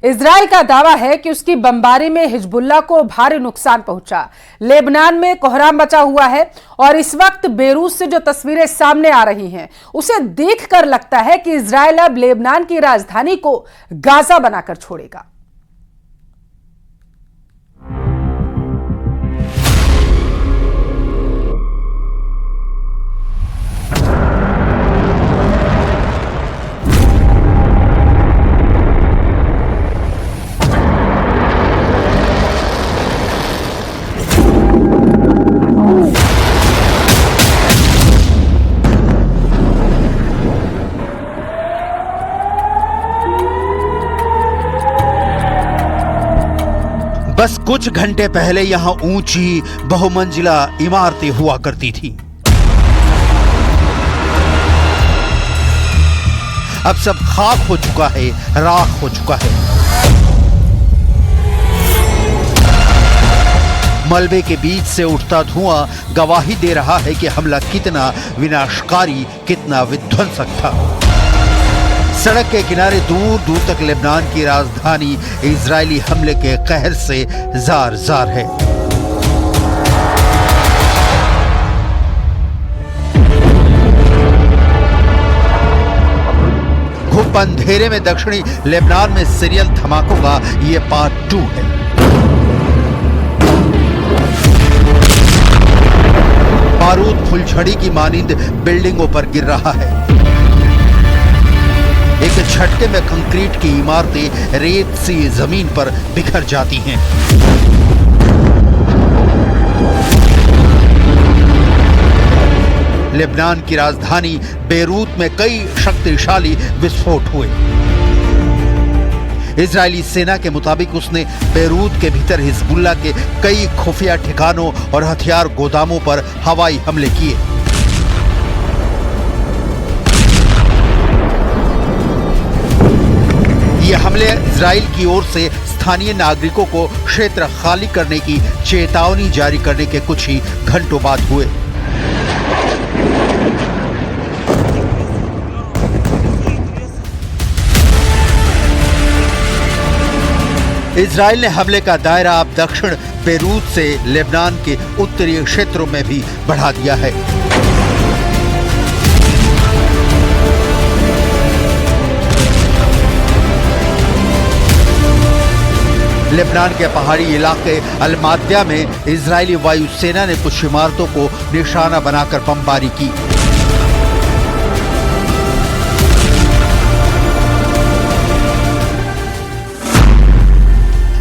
Israel का दावा है कि उसकी बमबारी में हिजबुल्लाह को भारी नुकसान पहुंचा। लेबनान में कोहराम मचा हुआ है और इस वक्त बेरूत से जो तस्वीरें सामने आ रही हैं उसे देखकर लगता है कि इजराइल अब लेबनान की राजधानी को गाजा बनाकर छोड़ेगा। बस कुछ घंटे पहले यहां ऊंची बहुमंजिला इमारतें हुआ करती थी। अब सब खाक हो चुका है, राख हो चुका है। मलबे के बीच से उठता धुआं गवाही दे रहा है कि हमला कितना विनाशकारी, कितना विध्वंसक था। सड़क के किनारे दूर दूर तक लेबनान की राजधानी इजरायली हमले के कहर से जार जार है। घुप अंधेरे में दक्षिणी लेबनान में सीरियल धमाकों का ये पार्ट 2 है। बारूद फुलझड़ी की मानिंद बिल्डिंगों पर गिर रहा है। एक झटके में कंक्रीट की इमारतें रेत सी जमीन पर बिखर जाती हैं। लेबनान की राजधानी बेरूत में कई शक्तिशाली विस्फोट हुए। इजरायली सेना के मुताबिक उसने बेरूत के भीतर हिजबुल्लाह के कई खुफिया ठिकानों और हथियार गोदामों पर हवाई हमले किए। ये हमले इजराइल की ओर से स्थानीय नागरिकों को क्षेत्र खाली करने की चेतावनी जारी करने के कुछ ही घंटों बाद हुए। इजराइल ने हमले का दायरा अब दक्षिण बेरूत से लेबनान के उत्तरी क्षेत्रों में भी बढ़ा दिया है। लेबनान के पहाड़ी इलाके अलमाद्या में इजरायली वायुसेना ने कुछ इमारतों को निशाना बनाकर बमबारी की। –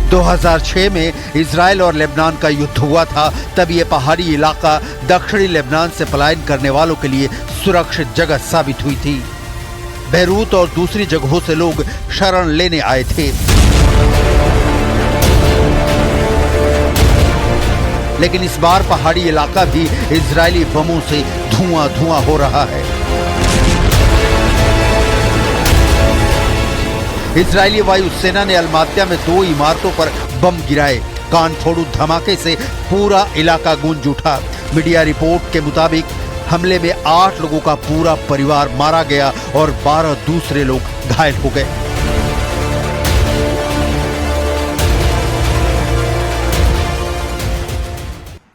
2006 में इजराइल और लेबनान का युद्ध हुआ था। तब यह पहाड़ी इलाका दक्षिणी लेबनान से पलायन करने वालों के लिए सुरक्षित जगह साबित हुई थी। बेरूत और दूसरी जगहों से लोग शरण लेने आए थे। लेकिन इस बार पहाड़ी इलाका भी इजरायली बमों से धुआं धुआं हो रहा है। इजरायली वायुसेना ने अलमात्या में 2 इमारतों पर बम गिराए। कान फोड़ू धमाके से पूरा इलाका गूंज उठा। मीडिया रिपोर्ट के मुताबिक हमले में 8 लोगों का पूरा परिवार मारा गया और 12 दूसरे लोग घायल हो गए।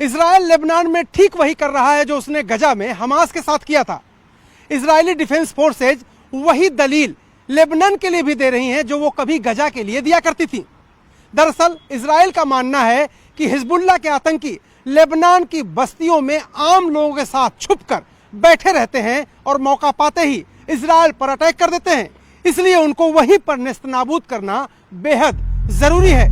इजराइल लेबनान में ठीक वही कर रहा है जो उसने गजा में हमास के साथ किया था। इजरायली डिफेंस फोर्सेज वही दलील लेबनान के लिए भी दे रही हैं जो वो कभी गजा के लिए दिया करती थी। दरअसल इजराइल का मानना है कि हिजबुल्लाह के आतंकी लेबनान की बस्तियों में आम लोगों के साथ छुपकर बैठे रहते हैं और मौका पाते ही इजराइल पर अटैक कर देते हैं। इसलिए उनको वहीं पर नेस्तनाबूद करना बेहद जरूरी है।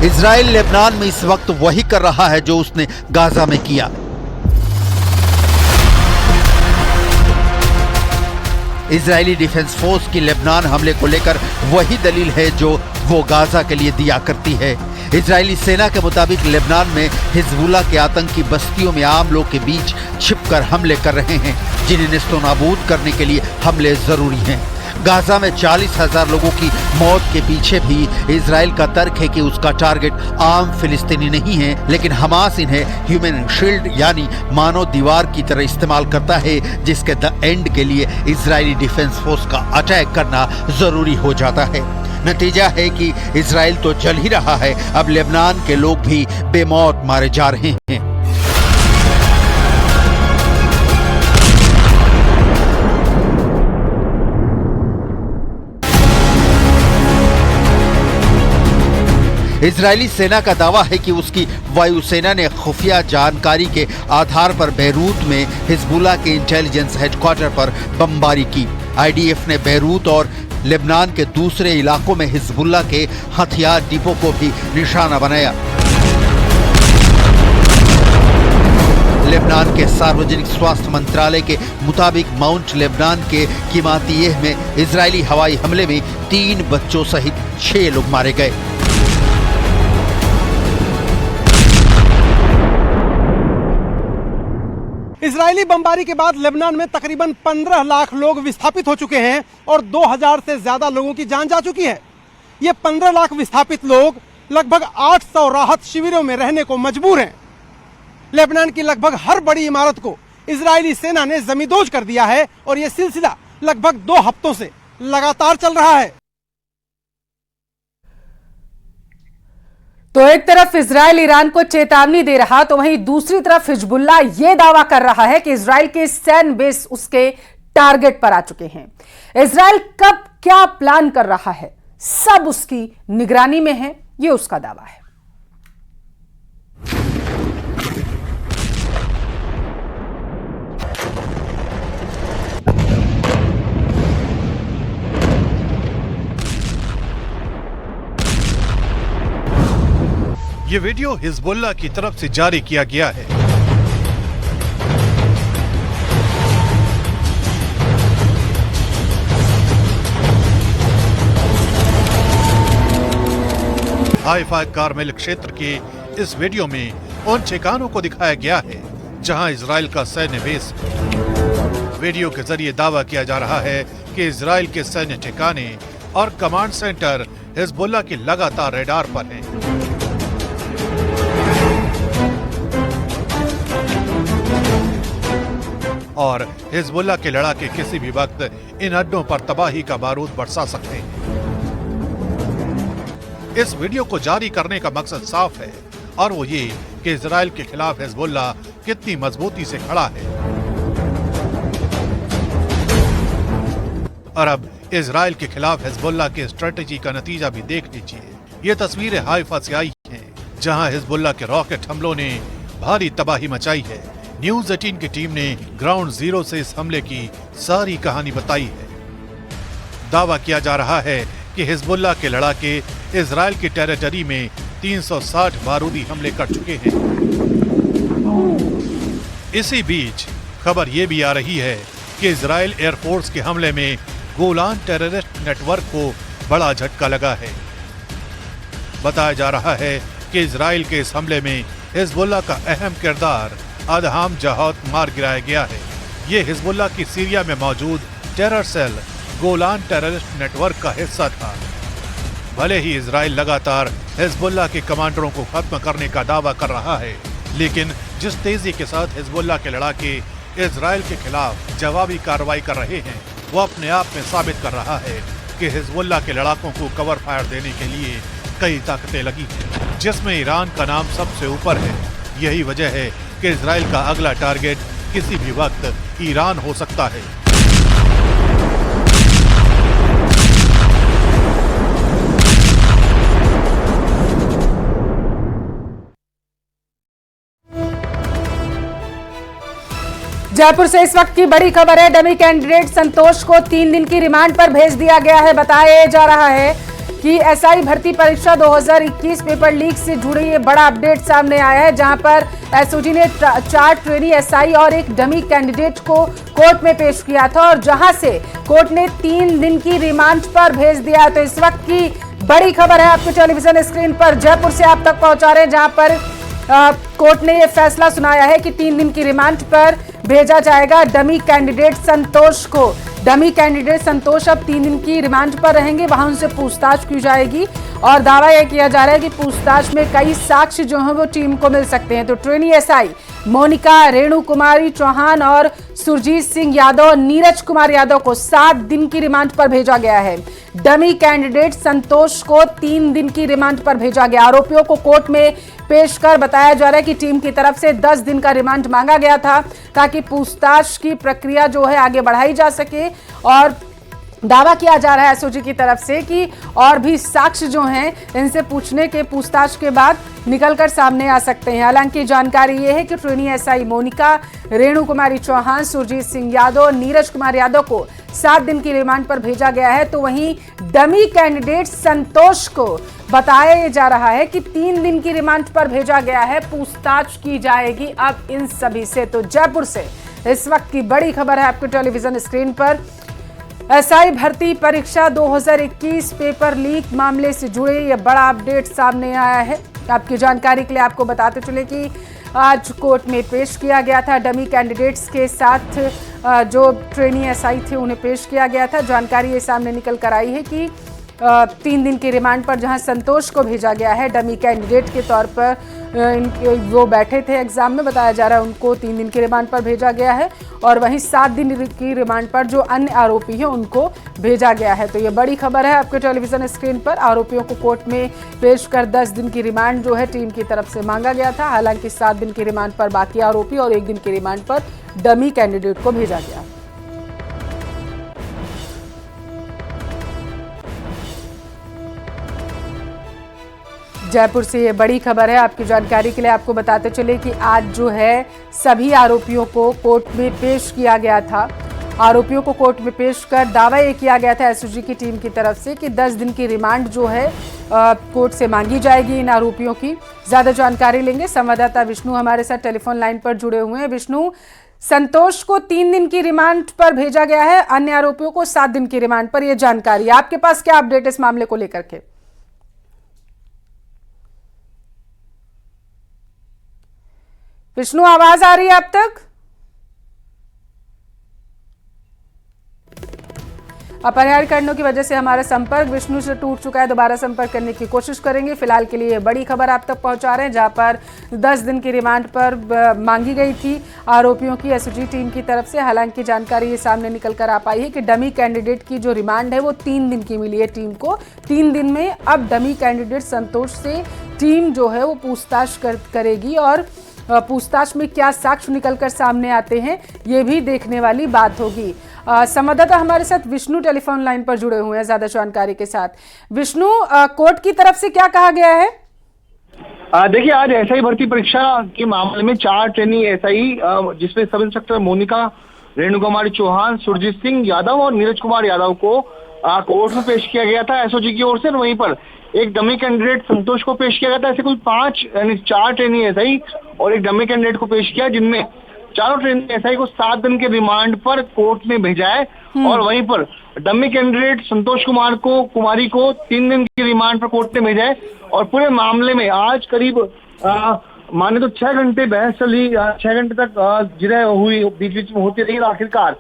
इजराइल लेबनान में इस वक्त वही कर रहा है जो उसने गाजा में किया। इजरायली डिफेंस फोर्स की लेबनान हमले को लेकर वही दलील है जो वो गाजा के लिए दिया करती है। इजरायली सेना के मुताबिक लेबनान में हिजबुल्लाह के आतंकी बस्तियों में आम लोग के बीच छिपकर हमले कर रहे हैं, जिन्हें नेस्तनाबूद करने के लिए हमले जरूरी हैं। गाजा में 40,000 लोगों की मौत के पीछे भी इजराइल का तर्क है कि उसका टारगेट आम फिलिस्तीनी नहीं है, लेकिन हमास इन्हें ह्यूमन शील्ड यानी मानव दीवार की तरह इस्तेमाल करता है, जिसके द एंड के लिए इजरायली डिफेंस फोर्स का अटैक करना जरूरी हो जाता है। नतीजा है कि इजराइल तो चल ही रहा है, अब लेबनान के लोग भी बेमौत मारे जा रहे हैं। इजरायली सेना का दावा है कि उसकी वायुसेना ने खुफिया जानकारी के आधार पर बेरूत में हिजबुल्लाह के इंटेलिजेंस हेडक्वार्टर पर बमबारी की। आईडीएफ ने बेरूत और लेबनान के दूसरे इलाकों में हिजबुल्लाह के हथियार डिपो को भी निशाना बनाया। लेबनान के सार्वजनिक स्वास्थ्य मंत्रालय के मुताबिक माउंट लेबनान के किमातियह में इजरायली हवाई हमले में 3 बच्चों सहित 6 लोग मारे गए। इजरायली बमबारी के बाद लेबनान में तकरीबन 15 लाख लोग विस्थापित हो चुके हैं और 2000 से ज्यादा लोगों की जान जा चुकी है। ये 15 लाख विस्थापित लोग लगभग 800 राहत शिविरों में रहने को मजबूर हैं। लेबनान की लगभग हर बड़ी इमारत को इजरायली सेना ने जमींदोज कर दिया है और यह सिलसिला लगभग 2 हफ्तों से लगातार चल रहा है। तो एक तरफ इजराइल ईरान को चेतावनी दे रहा, तो वहीं दूसरी तरफ हिजबुल्लाह यह दावा कर रहा है कि इजराइल के सैन्य बेस उसके टारगेट पर आ चुके हैं। इजराइल कब क्या प्लान कर रहा है, सब उसकी निगरानी में है, यह उसका दावा है। ये वीडियो हिजबुल्लाह की तरफ से जारी किया गया है। हाइफा कार्मेल क्षेत्र के इस वीडियो में उन ठिकानों को दिखाया गया है जहां इजराइल का सैन्य बेस है। वीडियो के जरिए दावा किया जा रहा है कि इजराइल के सैन्य ठिकाने और कमांड सेंटर हिजबुल्लाह की लगातार रडार पर हैं। और हिजबुल्लाह के लड़ाके किसी भी वक्त इन अड्डों पर तबाही का बारूद बरसा सकते हैं। इस वीडियो को जारी करने का मकसद साफ है और वो ये कि इजराइल के खिलाफ हिजबुल्लाह कितनी मजबूती से खड़ा है। और अब इजराइल के खिलाफ हिजबुल्लाह की स्ट्रेटेजी का नतीजा भी देख लीजिए। ये तस्वीरें हाइफा से आई हैं, जहां हिजबुल्लाह के रॉकेट हमलों ने भारी तबाही मचाई है। न्यूज 18 की टीम ने ग्राउंड जीरो से इस हमले की सारी कहानी बताई है। दावा किया जा रहा है कि हिजबुल्लाह के लड़ाके इजराइल की टेरिटरी में 360 बारूदी हमले कर चुके हैं। इसी बीच खबर ये भी आ रही है कि इजराइल एयरफोर्स के हमले में गोलान टेररिस्ट नेटवर्क को बड़ा झटका लगा है। बताया जा रहा है कि इजराइल के इस हमले में हिजबुल्लाह का अहम किरदार अदहाम जहाद मार गिराया गया है। ये हिजबुल्लाह की सीरिया में मौजूद terror cell Golan terrorist network का हिस्सा था। भले ही इजराइल लगातार हिजबुल्लाह के कमांडरों को खत्म करने का दावा कर रहा है, लेकिन जिस तेजी के साथ हिजबुल्लाह के लड़ाके इजराइल के खिलाफ जवाबी कार्रवाई कर रहे हैं, वो अपने आप में साबित कर रहा है कि हिजबुल्लाह के लड़ाकों को कवर फायर देने के लिए कई ताकतें लगी हैं, जिसमें ईरान का नाम सबसे ऊपर है। यही वजह है कि इजराइल का अगला टारगेट किसी भी वक्त ईरान हो सकता है। जयपुर से इस वक्त की बड़ी खबर है। डमी कैंडिडेट संतोष को 3 दिन की रिमांड पर भेज दिया गया है। बताया जा रहा है कि एसआई भर्ती परीक्षा 2021 पेपर लीक से जुड़ी ये बड़ा अपडेट सामने आया है, जहां पर एसओजी ने 4 ट्रेनी एसआई और एक डमी कैंडिडेट को कोर्ट में पेश किया था और जहां से कोर्ट ने 3 दिन की रिमांड पर भेज दिया। तो इस वक्त की बड़ी खबर है आपके टेलीविजन स्क्रीन पर, जयपुर से आप तक पहुंचा रहे हैं, जहां पर कोर्ट ने यह फैसला सुनाया है कि 3 दिन की रिमांड पर भेजा जाएगा डमी कैंडिडेट संतोष को। डमी कैंडिडेट संतोष अब 3 दिन की रिमांड पर रहेंगे, वहां उनसे पूछताछ की जाएगी और दावा यह किया जा रहा है कि पूछताछ में कई साक्ष्य जो हैं वो टीम को मिल सकते हैं। तो ट्रेनी एसआई मोनिका, रेणु कुमारी चौहान और सुरजीत सिंह यादव और नीरज कुमार यादव को 7 दिन की रिमांड पर भेजा गया है। डमी कैंडिडेट संतोष को 3 दिन की रिमांड पर भेजा गया। आरोपियों को कोर्ट में पेश कर बताया जा रहा है कि टीम की तरफ से 10 दिन का रिमांड मांगा गया था ताकि पूछताछ की प्रक्रिया जो है आगे बढ़ाई जा सके और दावा किया जा रहा है एसओजी की तरफ से कि और भी साक्ष्य जो हैं इनसे पूछताछ के बाद निकलकर सामने आ सकते हैं। हालांकि जानकारी ये है कि ट्रेनी एसआई मोनिका, रेणु कुमारी चौहान, सुरजीत सिंह यादव, नीरज कुमार यादव को 7 दिन की रिमांड पर भेजा गया है। तो वहीं डमी कैंडिडेट संतोष को बताया जा रहा है कि 3 दिन की रिमांड पर भेजा गया है, पूछताछ की जाएगी अब इन सभी से। तो जयपुर से इस वक्त की बड़ी खबर है आपके टेलीविजन स्क्रीन पर। एसआई भर्ती परीक्षा 2021 पेपर लीक मामले से जुड़े यह बड़ा अपडेट सामने आया है। आपकी जानकारी के लिए आपको बताते चले कि आज कोर्ट में पेश किया गया था डमी कैंडिडेट्स के साथ जो ट्रेनी एसआई थे उन्हें पेश किया गया था। जानकारी ये सामने निकल कर आई है कि 3 दिन की रिमांड पर जहां संतोष को भेजा गया है डमी कैंडिडेट के तौर पर, वो बैठे थे एग्जाम में, बताया जा रहा है उनको 3 दिन की रिमांड पर भेजा गया है और वहीं 7 दिन की रिमांड पर जो अन्य आरोपी हैं उनको भेजा गया है। तो ये बड़ी खबर है आपके टेलीविजन स्क्रीन पर। आरोपियों को कोर्ट में पेश कर 10 दिन की रिमांड जो है टीम की तरफ से मांगा गया था। हालांकि 7 दिन की रिमांड पर बाकी आरोपी और 1 दिन की रिमांड पर डमी कैंडिडेट को भेजा गया। जयपुर से ये बड़ी खबर है आपकी जानकारी के लिए आपको बताते चले कि आज जो है सभी आरोपियों को कोर्ट में पेश किया गया था। आरोपियों को कोर्ट में पेश कर दावा ये किया गया था एसओजी की टीम की तरफ से कि 10 दिन की रिमांड जो है कोर्ट से मांगी जाएगी इन आरोपियों की। ज्यादा जानकारी लेंगे, संवाददाता विष्णु हमारे साथ टेलीफोन लाइन पर जुड़े हुए हैं। विष्णु, संतोष को 3 दिन की रिमांड पर भेजा गया है, अन्य आरोपियों को 7 दिन की रिमांड पर, यह जानकारी आपके पास क्या अपडेट इस मामले को लेकर के? विष्णु, आवाज आ रही है आप तक? अपरिहार्य कारणों की वजह से हमारा संपर्क विष्णु से टूट चुका है, दोबारा संपर्क करने की कोशिश करेंगे। फिलहाल के लिए बड़ी खबर आप तक पहुंचा रहे हैं जहां पर 10 दिन की रिमांड पर मांगी गई थी आरोपियों की एसओजी टीम की तरफ से। हालांकि जानकारी ये सामने निकल कर आ पाई है कि डमी कैंडिडेट की जो रिमांड है वो 3 दिन की मिली है टीम को। 3 दिन में अब डमी कैंडिडेट संतोष से टीम जो है वो पूछताछ करेगी और पूछताछ में क्या साक्ष्य निकलकर सामने आते हैं ये भी देखने वाली बात होगी। संवाददाता हमारे साथ विष्णु टेलीफोन लाइन पर जुड़े हुए हैं ज्यादा जानकारी के साथ। विष्णु, कोर्ट की तरफ से क्या कहा गया है? देखिए, आज एसआई भर्ती परीक्षा के मामले में 4 ट्रेनी एसआई जिसमें सब इंस्पेक्टर मोनिका, रेणु कुमारी चौहान, सुरजीत सिंह यादव और नीरज कुमार यादव को कोर्ट में पेश किया गया था एसओजी की ओर से। वहीं पर एक डमी कैंडिडेट संतोष को पेश किया गया था। ऐसे कुल 4 ट्रेनी एसआई और एक डमी कैंडिडेट को पेश किया, जिनमें चारों ट्रेनी एसआई को 7 दिन के रिमांड पर कोर्ट ने भेजा है और वहीं पर डमी कैंडिडेट संतोष कुमारी को 3 दिन की रिमांड पर कोर्ट ने भेजा है। और पूरे मामले में आज करीब माने तो 6 घंटे बहस चली, 6 घंटे तक जिरह हुई, बीच बीच में होती रही। आखिरकार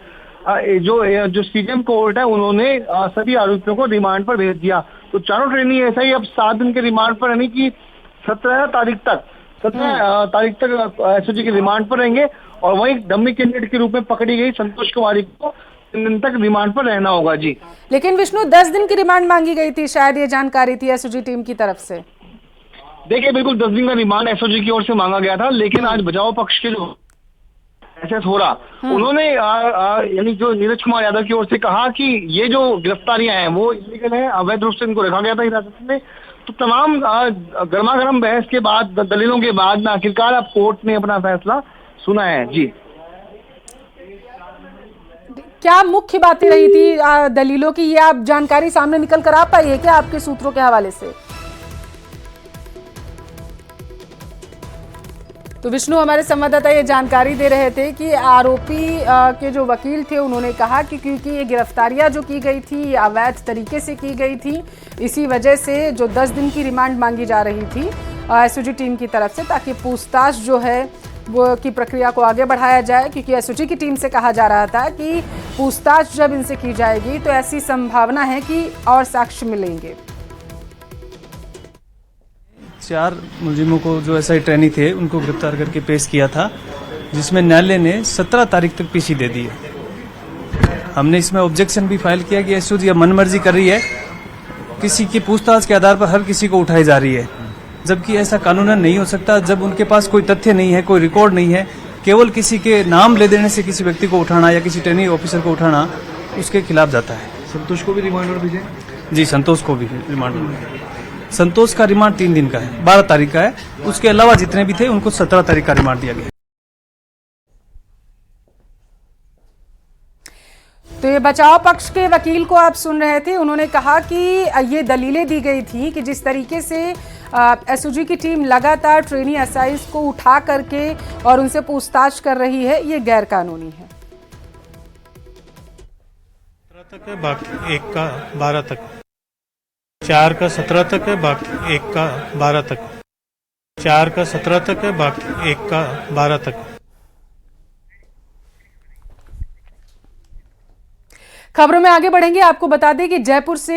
जो सीजेएम कोर्ट है उन्होंने सभी आरोपियों को रिमांड पर भेज दिया। तो चारों ट्रेनी एसआई अब 7 दिन के रिमांड पर, यानी कि 17 तारीख तक एसओजी की रिमांड पर रहेंगे। और वहीं डमी कैंडिडेट के रूप में पकड़ी गई संतोष कुमारी को 3 दिन तक रिमांड पर रहना होगा। जी, लेकिन विष्णु, 10 दिन की रिमांड मांगी गई थी, शायद ये जानकारी थी एसओजी टीम की तरफ से। देखिए, बिल्कुल 10 दिन का रिमांड एसओजी की ओर से मांगा गया था, लेकिन आज बचाव पक्ष के जो एसएस हो रहा उन्होंने यानी जो नीरज कुमार यादव की ओर से कहा कि ये जो गिरफ्तारियां हैं वो इलीगल है, अवैध रूप से इनको रखा गया था हिरासत में। तो तमाम गर्मागर्म बहस के बाद, दलीलों के बाद आखिरकार अब कोर्ट ने अपना फैसला सुना है। जी, क्या मुख्य बातें रही थी दलीलों की, ये आप जानकारी सामने निकल कर आ पाई है क्या आपके सूत्रों के हवाले से? तो विष्णु, हमारे संवाददाता ये जानकारी दे रहे थे कि आरोपी के जो वकील थे उन्होंने कहा कि क्योंकि ये गिरफ्तारियां जो की गई थी अवैध तरीके से की गई थी, इसी वजह से जो 10 दिन की रिमांड मांगी जा रही थी एसओजी टीम की तरफ से, ताकि पूछताछ जो है वो की प्रक्रिया को आगे बढ़ाया जाए। क्योंकि एसओजी की टीम से कहा जा रहा था कि पूछताछ जब इनसे की जाएगी तो ऐसी संभावना है कि और साक्ष्य मिलेंगे। 4 मुलजिमों को जो एसआई ट्रेनी थे उनको गिरफ्तार करके पेश किया था, जिसमें न्यायालय ने 17 तारीख तक पेशी दे दी है। हमने इसमें ऑब्जेक्शन भी फाइल किया कि एसओजी अब मनमर्जी कर रही है, किसी की पूछताछ के आधार पर हर किसी को उठाई जा रही है, जबकि ऐसा कानूनन नहीं हो सकता। जब उनके पास कोई तथ्य नहीं है, कोई रिकॉर्ड नहीं है, केवल किसी के नाम ले देने से किसी व्यक्ति को उठाना या किसी ट्रेनिंग ऑफिसर को उठाना उसके खिलाफ जाता है। संतोष को भी रिमांड ऑर्डर भेजे? जी, संतोष को भी रिमांड ऑर्डर। संतोष का रिमांड 3 दिन का है, 12 तारीख का है। उसके अलावा जितने भी थे उनको 17 तारीख का रिमांड दिया गया। तो ये बचाव पक्ष के वकील को आप सुन रहे थे, उन्होंने कहा कि ये दलीलें दी गई थी कि जिस तरीके से एसओजी की टीम लगातार ट्रेनी एसआईज को उठा करके और उनसे पूछताछ कर रही है, ये गैर कानूनी है। 17 तक है, बाकी 1 का 12 तक, 4 का 17 तक है, बाकी 1 का 12 तक, 4 का 17 तक है, बाकी 1 का 12 तक। खबरों में आगे बढ़ेंगे। आपको बता दें कि जयपुर से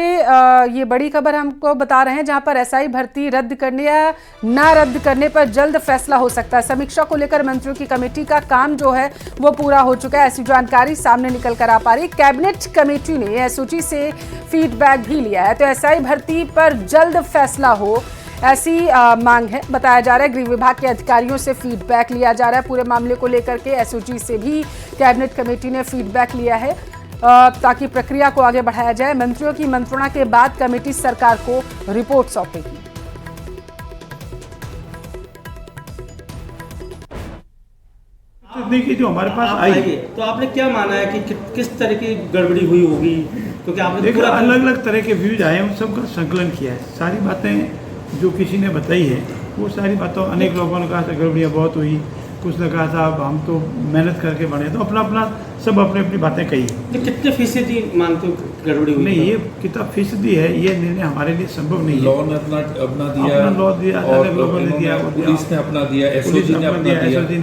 ये बड़ी खबर हमको बता रहे हैं, जहां पर एसआई भर्ती रद्द करने या ना रद्द करने पर जल्द फैसला हो सकता है। समीक्षा को लेकर मंत्रियों की कमेटी का काम जो है वो पूरा हो चुका है, ऐसी जानकारी सामने निकल कर आ पा रही। कैबिनेट कमेटी ने एसओजी से फीडबैक भी लिया है, तो एसआई भर्ती पर जल्द फैसला हो ऐसी मांग है। बताया जा रहा है गृह विभाग के अधिकारियों से फीडबैक लिया जा रहा है पूरे मामले को लेकर के। एसओजी से भी कैबिनेट कमेटी ने फीडबैक लिया है ताकि प्रक्रिया को आगे बढ़ाया जाए। मंत्रियों की मंत्रणा के बाद कमेटी सरकार को रिपोर्ट सौंपेगी। देखिए जो हमारे पास आई, तो आपने क्या माना है कि किस तरह की गड़बड़ी हुई होगी? क्योंकि आपने देखा अलग अलग तरह के व्यूज आए, उन सब का संकलन किया है। सारी बातें जो किसी ने बताई है वो सारी बातों, अनेक लोगों ने कहा था गड़बड़ियाँ बहुत हुई, कुछ ने कहा था अब हम तो मेहनत करके बने, तो अपना अपना सब अपनी अपनी बातें कही। तो कितने फीसदी मानते हो गड़बड़ी हुई? नहीं, ये कितना फीसदी है ये निर्णय हमारे लिए संभव नहीं है। लॉ ने अपना दिया, अपना लॉ दिया, अलग लोगों ने दिया, पुलिस ने अपना दिया, एसओजी ने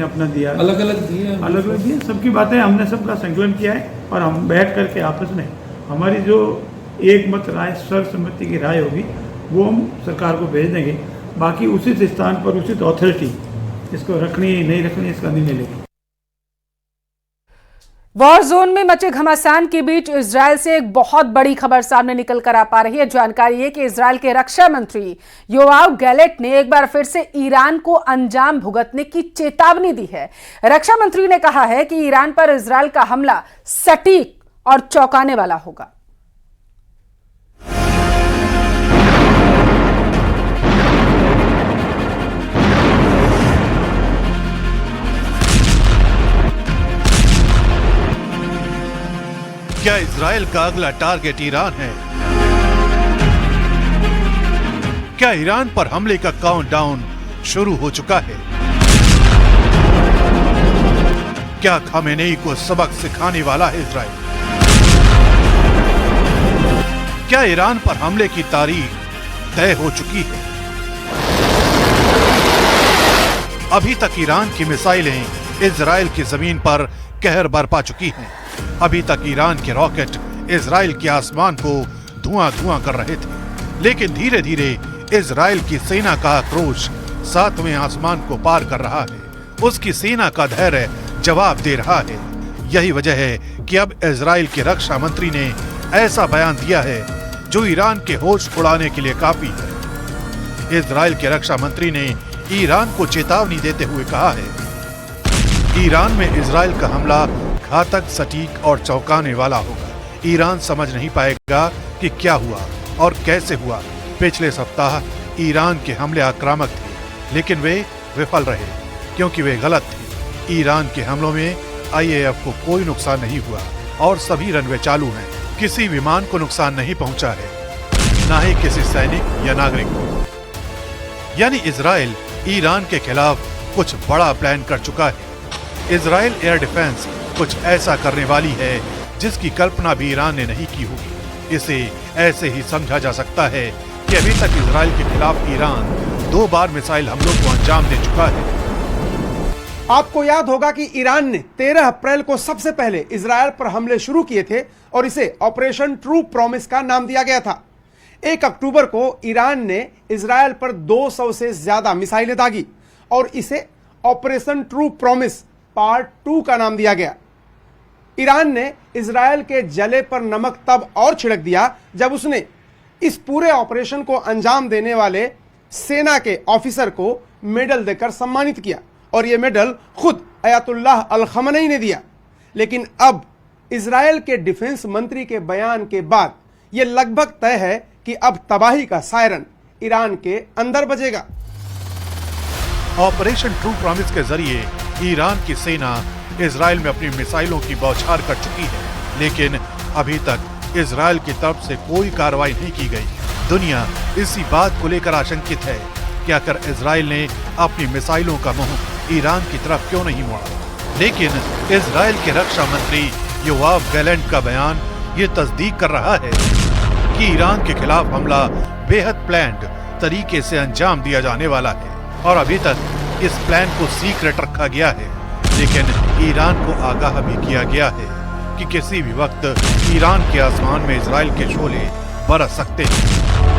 अपना दिया, अलग अलग दिया, सबकी बातें हमने सबका संकलन किया है। और हम बैठ करके आपस में हमारी जो एक मत राय, सर्वसम्मति की राय होगी वो हम सरकार को भेज देंगे। बाकी उचित स्थान पर उचित अथॉरिटी इसको रखनी नहीं रखनी इसका निर्णय लेगी। वॉर जोन में मचे घमासान के बीच इजरायल से एक बहुत बड़ी खबर सामने निकल कर आ पा रही है। जानकारी है कि इजरायल के रक्षा मंत्री योआव गैलेंट ने एक बार फिर से ईरान को अंजाम भुगतने की चेतावनी दी है। रक्षा मंत्री ने कहा है कि ईरान पर इजरायल का हमला सटीक और चौंकाने वाला होगा। क्या इजरायल का अगला टारगेट ईरान है? क्या ईरान पर हमले का काउंटडाउन शुरू हो चुका है? क्या खामेनेई को सबक सिखाने वाला है इजरायल? क्या ईरान पर हमले की तारीख तय हो चुकी है? अभी तक ईरान की मिसाइलें इजरायल की जमीन पर कहर बरपा चुकी हैं। अभी तक ईरान के रॉकेट इजरायल के आसमान को धुआं धुआं कर रहे थे, लेकिन धीरे धीरे इजरायल की सेना का आक्रोश 7वें आसमान को पार कर रहा है। उसकी सेना का धैर्य जवाब दे रहा है। यही वजह है कि अब इजरायल के रक्षा मंत्री ने ऐसा बयान दिया है जो ईरान के होश उड़ाने के लिए काफी है। इजरायल के रक्षा मंत्री ने ईरान को चेतावनी देते हुए कहा है, ईरान में इजरायल का हमला घातक, सटीक और चौंकाने वाला होगा। ईरान समझ नहीं पाएगा कि क्या हुआ और कैसे हुआ। पिछले सप्ताह ईरान के हमले आक्रामक थे, लेकिन वे विफल रहे क्योंकि वे गलत थे। ईरान के हमलों में आईएएफ को कोई नुकसान नहीं हुआ और सभी रनवे चालू हैं। किसी विमान को नुकसान नहीं पहुंचा है, न ही किसी सैनिक या नागरिक को। यानी इजरायल ईरान के खिलाफ कुछ बड़ा प्लान कर चुका है। इजराइल एयर डिफेंस कुछ ऐसा करने वाली है जिसकी कल्पना भी ईरान ने नहीं की होगी। इसे ऐसे ही समझा जा सकता है कि अभी तक इजराइल के खिलाफ ईरान 2 बार मिसाइल हमलों को अंजाम दे चुका है। आपको याद होगा कि ईरान ने 13 अप्रैल को सबसे पहले इजराइल पर हमले शुरू किए थे और इसे ऑपरेशन ट्रू प्रॉमिस का नाम दिया गया था। 1 अक्टूबर को ईरान ने इजराइल पर 200 से ज्यादा मिसाइलें दागी और इसे ऑपरेशन ट्रू प्रॉमिस पार्ट 2 का नाम दिया गया। ईरान ने इजराइल के जले पर नमक तब और छिड़क दिया जब उसने इस पूरे ऑपरेशन को अंजाम देने वाले सेना के ऑफिसर को मेडल देकर सम्मानित किया और यह मेडल खुद अयातुल्लाह अल खमनई ने दिया। लेकिन अब इजराइल के डिफेंस मंत्री के बयान के बाद यह लगभग तय है कि अब तबाही का सायरन ईरान के अंदर बजेगा। ऑपरेशन ट्रू प्रॉमिस के जरिए ईरान की सेना इजराइल में अपनी मिसाइलों की बौछार कर चुकी है, लेकिन अभी तक इजराइल की तरफ से कोई कार्रवाई नहीं की गई। दुनिया इसी बात को लेकर आशंकित है कि आखिर इजराइल ने अपनी मिसाइलों का मुंह ईरान की तरफ क्यों नहीं मोड़ा। लेकिन इजराइल के रक्षा मंत्री योआव गैलेंट का बयान ये तस्दीक कर रहा है कि ईरान के खिलाफ हमला बेहद प्लान्ड तरीके से अंजाम दिया जाने वाला है और अभी तक इस प्लान को सीक्रेट रखा गया है। लेकिन ईरान को आगाह भी किया गया है कि किसी भी वक्त ईरान के आसमान में इजराइल के शोले बरस सकते हैं।